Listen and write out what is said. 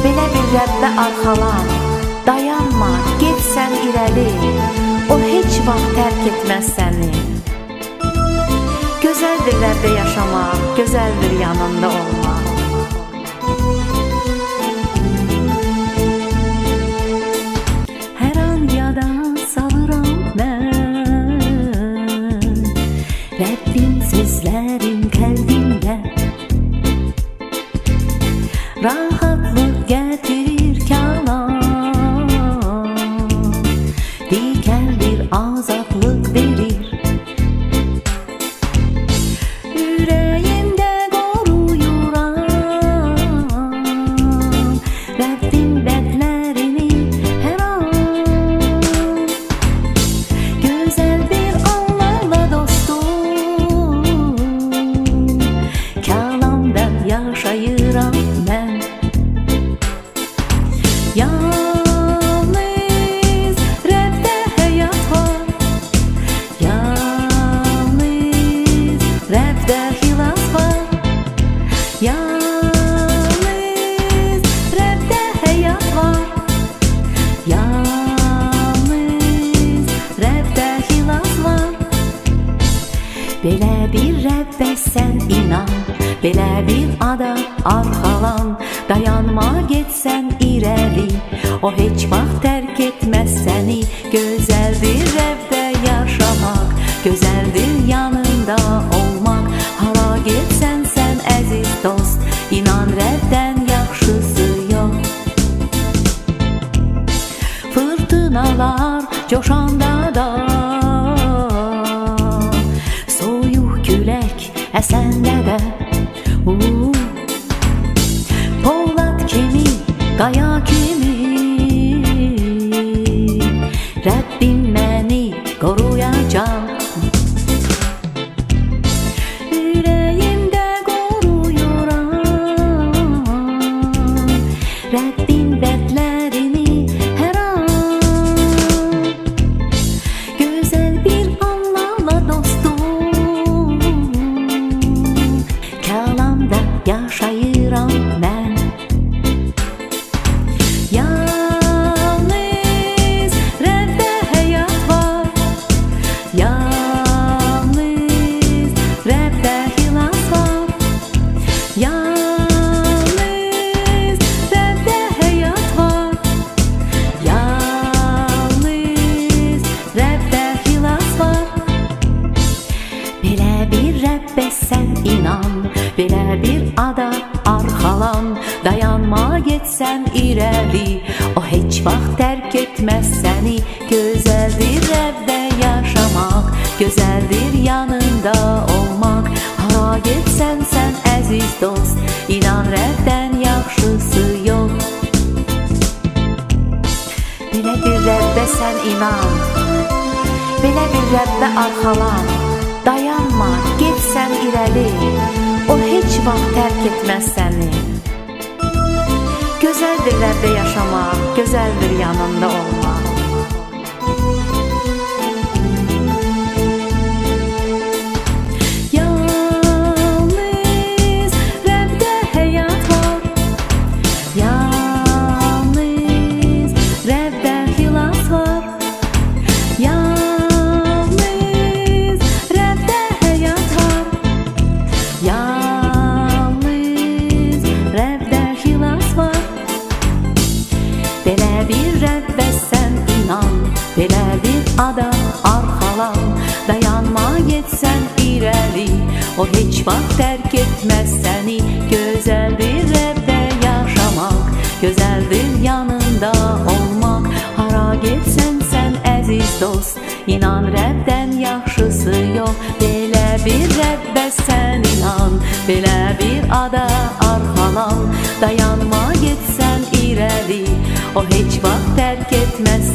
Belə bir Rəbbə arxalan, dayanma, get sən irəli. O heç vaxt tərk etməz səni. Gözəldir Rəbbə yaşamaq, gözəldir yanında olmaq. Hər an yada salıram mən Rəbbin sözlərin qəlbimdə. Rahatlıq gətirir kəlam, digər bir azadlıq verir. Ürəyimdə qoruyuram Rəbbin bədlərini hər an. Gözəl bir anlarla dostum, kəlamda yaşayıram mən. Yalnız Rəbbdə həyat var, yalnız Rəbbdə xilas var. Yalnız Rəbbdə həyat var, yalnız Rəbbdə xilas var. Belə bir Rəbbə sən inan, belə bir ada arxalan. Dayanma, get sən irəli, o heç vaxt tərk etməz səni. Gözəldir Rəbbdə yaşamaq, gözəldir yanında olmaq. Hara getsən sən əziz dost, inan Rəbdən yaxşısı yox. Fırtınalar coşanda da, soyuq külək əsəndə də, Polad kimi, qaya kimi Rəbbim məni qoruyacaq. Ürəyimdə qoruyuram Rəbbin bədlərini hər an. Gözəl bir anlarla dostum, kəlamda yaşayıram mən. Yalnız Rəbbdə həyat var, yalnız Rəbbdə xilas var. Yalnız Rəbbdə həyat var, yalnız Rəbbdə xilas var. Belə bir Rəbbə sən inan, belə bir ada arxalan. Dayanma, get sən irəli, o heç vaxt tərk etməz səni. Gözəldir Rəbbdə yaşamaq, gözəldir yanında olmaq. Hara getsən sən əziz dost, inan Rəbdən yaxşısı yox. Belə bir Rəbbə sən inan, belə bir Rəbbə arxalan. Dayanma, get sən irəli, o heç vaxt tərk etməz səni. Gözəldir Rəbbdə yaşamaq, gözəldir yanında olmaq. Yalnız Rəbbdə həyat var, yalnız Rəbbdə xilas var. Yalnız Rəbbdə həyat var, yalnız Rəbbdə xilas var. Belə bir Rəbbə sən inan, belə bir ada arxalan. Dayanma, get sən irəli, o heç vaxt tərk etməz səni. Gözəldir Rəbbdə yaşamaq, gözəldir yanında olmaq. Hara getsən sən əziz dost, inan Rəbdən yaxşısı yox. Belə bir Rəbbə sən inan, belə bir ada arxalan. Dayanma, get sən irəli, o heç vaxt tərk etməz